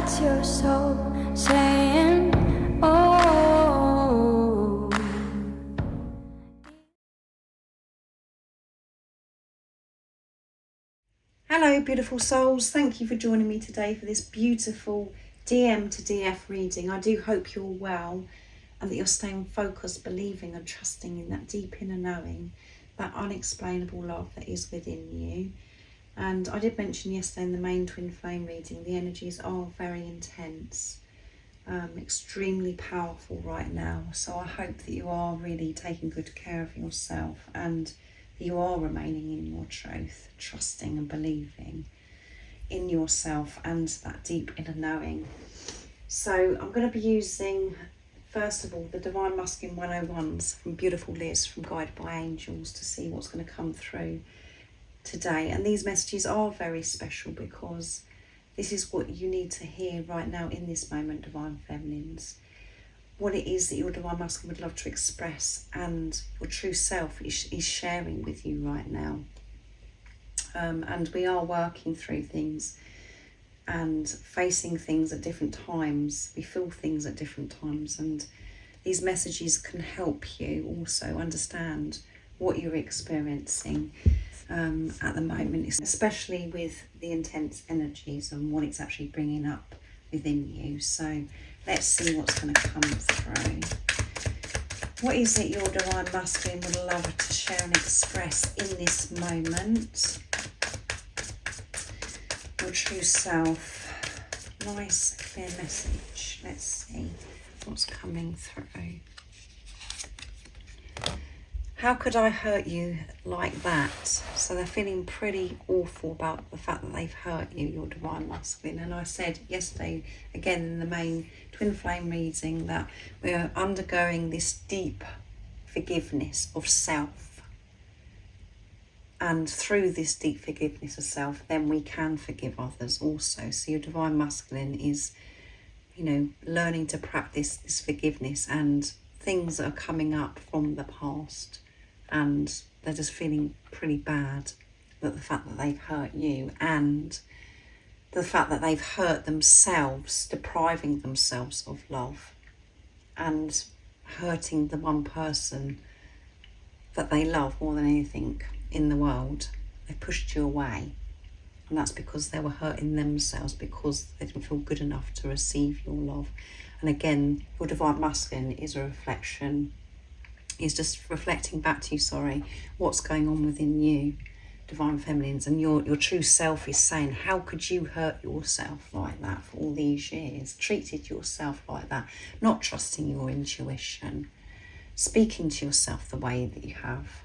That's your soul saying, oh. Hello beautiful souls, thank you for joining me today for this beautiful DM to DF reading. I do hope you're well and that you're staying focused, believing and trusting in that deep inner knowing, that unexplainable love that is within you. And I did mention yesterday in the main twin flame reading, the energies are very intense, extremely powerful right now. So I hope that you are really taking good care of yourself and that you are remaining in your truth, trusting and believing in yourself and that deep inner knowing. So I'm going to be using, first of all, the Divine Masculine 101s from beautiful Liz from Guided by Angels to see what's going to come through today. And these messages are very special because this is what you need to hear right now in this moment, Divine Feminines. What it is that your Divine Masculine would love to express and your true self is sharing with you right now. And we are working through things and facing things at different times. We feel things at different times, and these messages can help you also understand what you're experiencing at the moment, especially with the intense energies and what it's actually bringing up within you. So let's see what's going to come through. What is it your Divine Masculine would love to share and express in this moment? Your true self. Nice, clear message. Let's see what's coming through. How could I hurt you like that? So they're feeling pretty awful about the fact that they've hurt you, your Divine Masculine. And I said yesterday, again in the main twin flame reading, that we're undergoing this deep forgiveness of self. And through this deep forgiveness of self, then we can forgive others also. So your Divine Masculine is, learning to practice this forgiveness and things that are coming up from the past. And they're just feeling pretty bad that the fact that they've hurt you and the fact that they've hurt themselves, depriving themselves of love and hurting the one person that they love more than anything in the world. They pushed you away, and that's because they were hurting themselves because they didn't feel good enough to receive your love. And again, your Divine Masculine is a reflection, is just reflecting back to you, what's going on within you, Divine Feminines, and your true self is saying, how could you hurt yourself like that for all these years, treated yourself like that, not trusting your intuition, speaking to yourself the way that you have,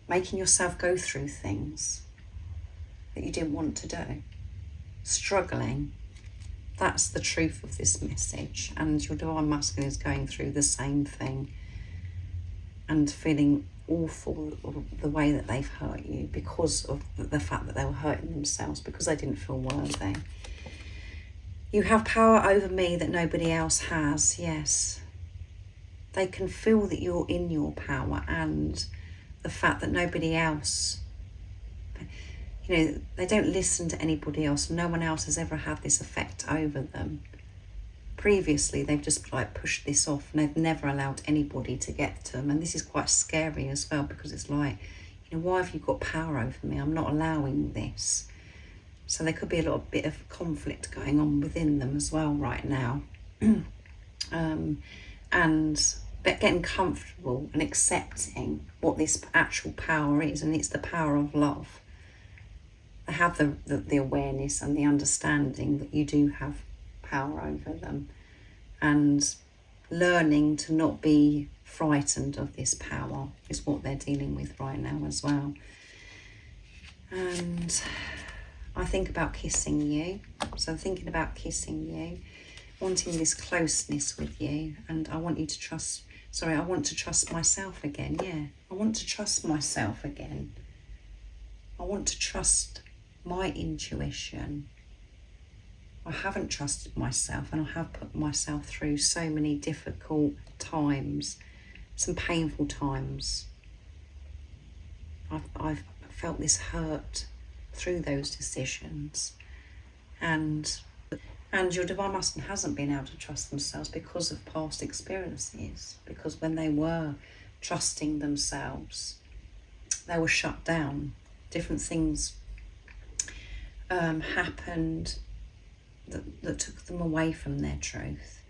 making yourself go through things that you didn't want to do, struggling. That's the truth of this message. And your Divine Masculine is going through the same thing and feeling awful the way that they've hurt you because of the fact that they were hurting themselves, because they didn't feel worthy. You have power over me that nobody else has, yes. They can feel that you're in your power, and the fact that nobody else, they don't listen to anybody else. No one else has ever had this effect over them. Previously, they've just pushed this off, and they've never allowed anybody to get to them. And this is quite scary as well, because it's why have you got power over me? I'm not allowing this. So there could be a little bit of conflict going on within them as well right now. But getting comfortable and accepting what this actual power is, and it's the power of love. They have the awareness and the understanding that you do have power over them, and learning to not be frightened of this power is what they're dealing with right now as well. And I think about kissing you. So I'm thinking about kissing you, wanting this closeness with you, and I want you to trust, I want to trust myself again. Yeah, I want to trust myself again. I want to trust my intuition. I haven't trusted myself, and I have put myself through so many difficult times, some painful times. I've felt this hurt through those decisions, And your divine masculine hasn't been able to trust themselves because of past experiences, because when they were trusting themselves, they were shut down. Different things happened that took them away from their truth.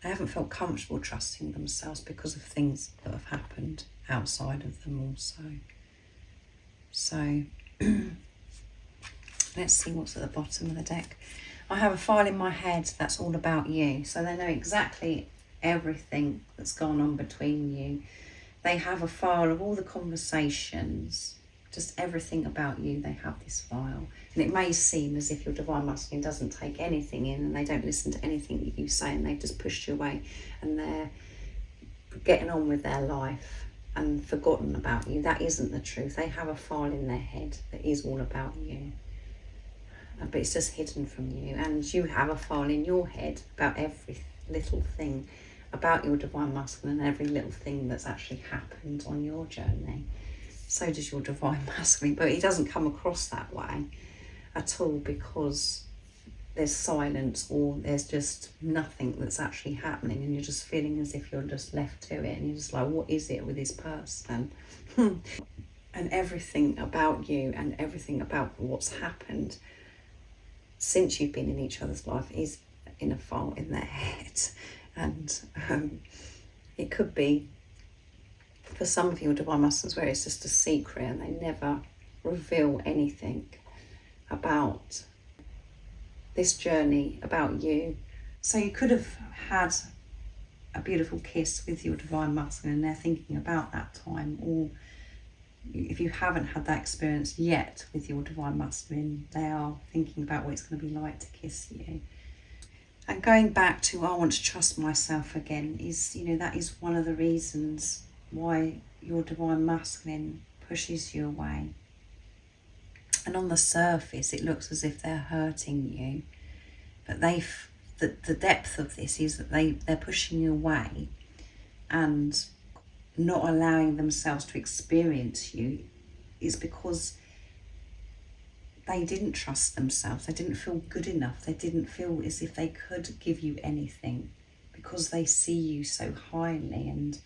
They haven't felt comfortable trusting themselves because of things that have happened outside of them also. So let's see what's at the bottom of the deck. I have a file in my head that's all about you. So they know exactly everything that's gone on between you. They have a file of all the conversations, just everything about you. They have this file. And it may seem as if your divine masculine doesn't take anything in and they don't listen to anything that you say and they've just pushed you away and they're getting on with their life and forgotten about you. That isn't the truth. They have a file in their head that is all about you. But it's just hidden from you. And you have a file in your head about every little thing about your divine masculine and every little thing that's actually happened on your journey. So does your divine masculine, but it doesn't come across that way at all because there's silence or there's just nothing that's actually happening and you're just feeling as if you're just left to it and you're just like, what is it with this person? And everything about you and everything about what's happened since you've been in each other's life is in a file in their head. And it could be for some of your divine masculines where it's just a secret and they never reveal anything about this journey, about you. So you could have had a beautiful kiss with your divine masculine and they're thinking about that time, or if you haven't had that experience yet with your divine masculine, they are thinking about what it's going to be like to kiss you. And going back to I want to trust myself again is, that is one of the reasons why your divine masculine pushes you away. And on the surface, it looks as if they're hurting you. But the depth of this is that they're pushing you away and not allowing themselves to experience you is because they didn't trust themselves. They didn't feel good enough. They didn't feel as if they could give you anything because they see you so highly and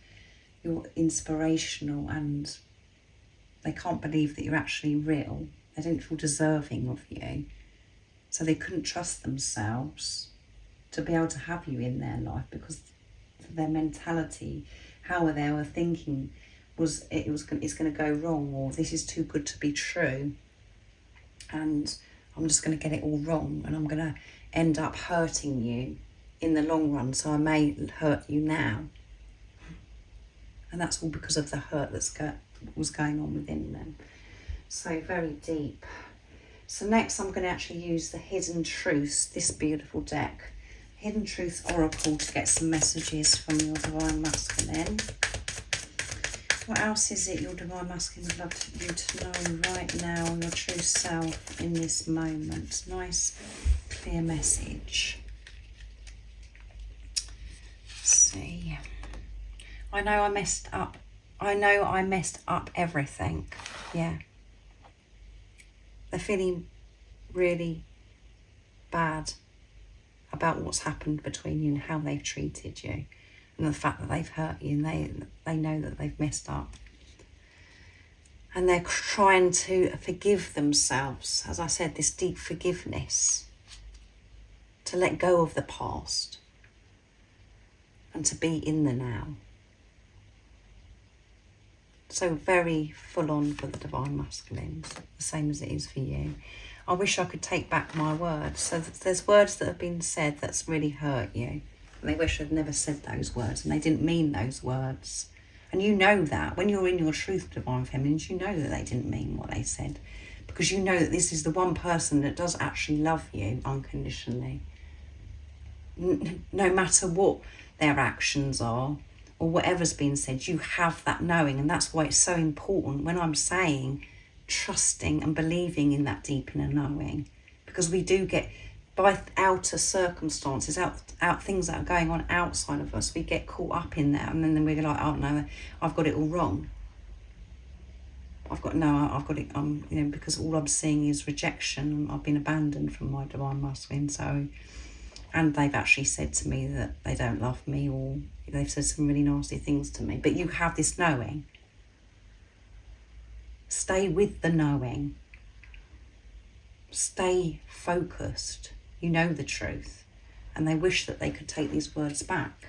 you're inspirational and they can't believe that you're actually real. They didn't feel deserving of you. So they couldn't trust themselves to be able to have you in their life because their mentality, how they were thinking was it's going to go wrong, or this is too good to be true. And I'm just going to get it all wrong and I'm going to end up hurting you in the long run. So I may hurt you now. And that's all because of the hurt that was going on within them. So very deep. So next I'm going to actually use the Hidden Truths, this beautiful deck. Hidden Truth Oracle to get some messages from your divine masculine. What else is it your divine masculine would love you to know right now on your true self in this moment? Nice, clear message. Let's see. I know I messed up. I know I messed up everything. Yeah. They're feeling really bad about what's happened between you and how they've treated you. And the fact that they've hurt you and they know that they've messed up. And they're trying to forgive themselves. As I said, this deep forgiveness. To let go of the past. And to be in the now. So very full on for the divine masculines. The same as it is for you. I wish I could take back my words. So there's words that have been said that's really hurt you. And they wish I'd never said those words and they didn't mean those words. And you know that. When you're in your truth, divine feminines, you know that they didn't mean what they said. Because you know that this is the one person that does actually love you unconditionally. No matter what their actions are or whatever's been said, you have that knowing. And that's why it's so important when I'm saying trusting and believing in that deep inner knowing. Because we do get, by outer circumstances, out things that are going on outside of us, we get caught up in that and then we're like, oh no, I've got it all wrong. I've got it, you know, because all I'm seeing is rejection. I've been abandoned from my divine masculine, so, and they've actually said to me that they don't love me, or they've said some really nasty things to me. But you have this knowing. Stay with the knowing. Stay focused. You know the truth. And they wish that they could take these words back.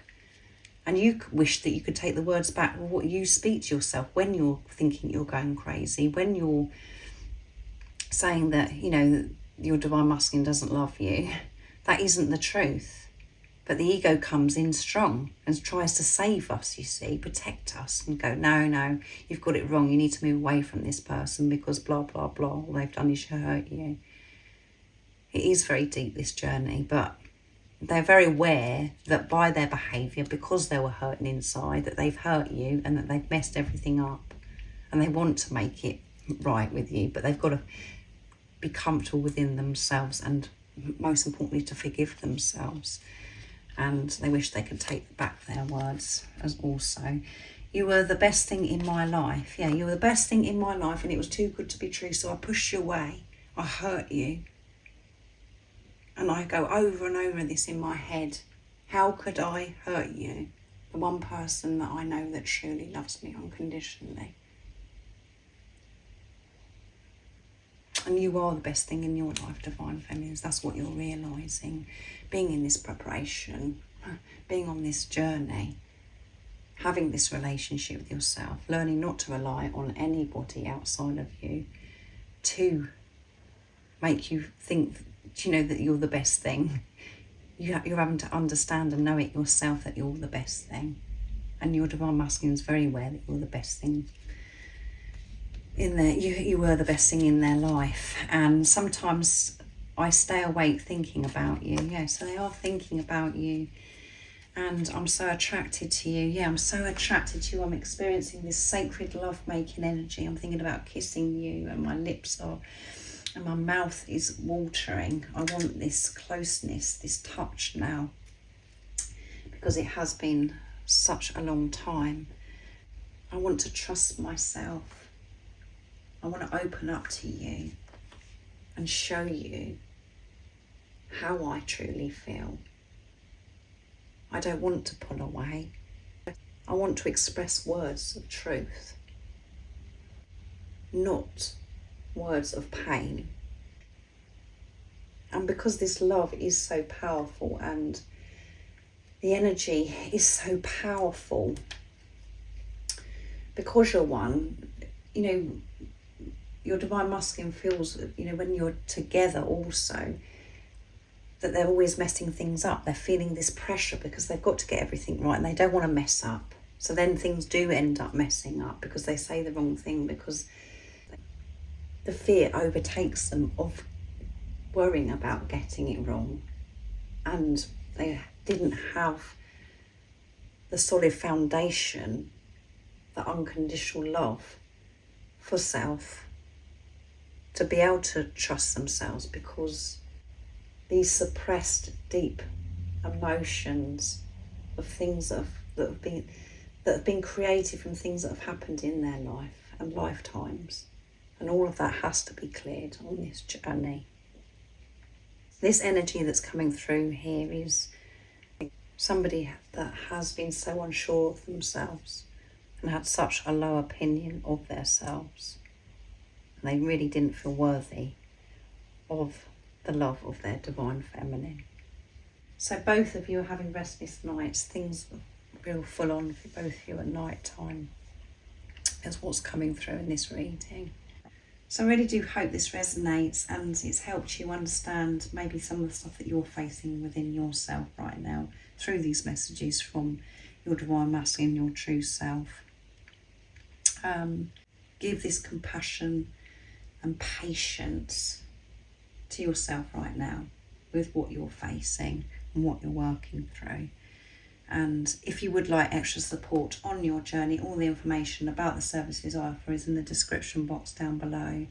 And you wish that you could take the words back. Well, what you speak to yourself when you're thinking you're going crazy, when you're saying that, you know, your divine masculine doesn't love you, that isn't the truth. But the ego comes in strong and tries to save us, you see, protect us, and go, no, you've got it wrong. You need to move away from this person because blah, blah, blah. All they've done is hurt you. It is very deep, this journey, but they're very aware that by their behaviour, because they were hurting inside, that they've hurt you and that they've messed everything up, and they want to make it right with you, but they've got to be comfortable within themselves, and most importantly to forgive themselves. And they wish they could take back their words as also. You were the best thing in my life. Yeah, you were the best thing in my life, and it was too good to be true, so I pushed you away. I hurt you. And I go over and over this in my head. How could I hurt you? The one person that I know that truly loves me unconditionally. And you are the best thing in your life, divine feminines. That's what you're realising. Being in this preparation, being on this journey, having this relationship with yourself, learning not to rely on anybody outside of you to make you think, you know, that you're the best thing. You're having to understand and know it yourself that you're the best thing. And your divine masculine is very aware that you're the best thing in there. You were the best thing in their life. And sometimes I stay awake thinking about you. Yeah, so they are thinking about you. And I'm so attracted to you. Yeah, I'm so attracted to you. I'm experiencing this sacred love-making energy. I'm thinking about kissing you, and my lips are, and my mouth is watering. I want this closeness, this touch now, because it has been such a long time. I want to trust myself. I want to open up to you and show you how I truly feel. I don't want to pull away. I want to express words of truth, not words of pain. And because this love is so powerful and the energy is so powerful, because you're one, you know, your divine masculine feels, you know, when you're together also, that they're always messing things up. They're feeling this pressure because they've got to get everything right and they don't want to mess up. So then things do end up messing up because they say the wrong thing, because the fear overtakes them of worrying about getting it wrong. And they didn't have the solid foundation, the unconditional love for self, to be able to trust themselves, because these suppressed deep emotions of things that have been created from things that have happened in their life and lifetimes, and all of that has to be cleared on this journey. This energy that's coming through here is somebody that has been so unsure of themselves and had such a low opinion of themselves, and they really didn't feel worthy of the love of their divine feminine. So both of you are having restless nights. Things are real full on for both of you at night time. That's what's coming through in this reading. So I really do hope this resonates and it's helped you understand maybe some of the stuff that you're facing within yourself right now through these messages from your divine masculine, your true self. Give this compassion and patience to yourself right now with what you're facing and what you're working through. And if you would like extra support on your journey, all the information about the services I offer is in the description box down below.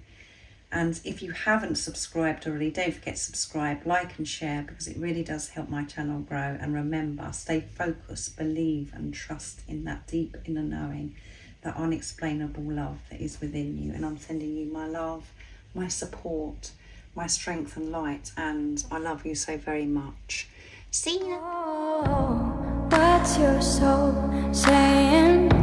And if you haven't subscribed already, don't forget to subscribe, like and share, because it really does help my channel grow. And remember, stay focused, believe and trust in that deep inner knowing that unexplainable love that is within you. And I'm sending you my love, my support, my strength and light, and I love you so very much. See ya. Oh, what's your soul saying?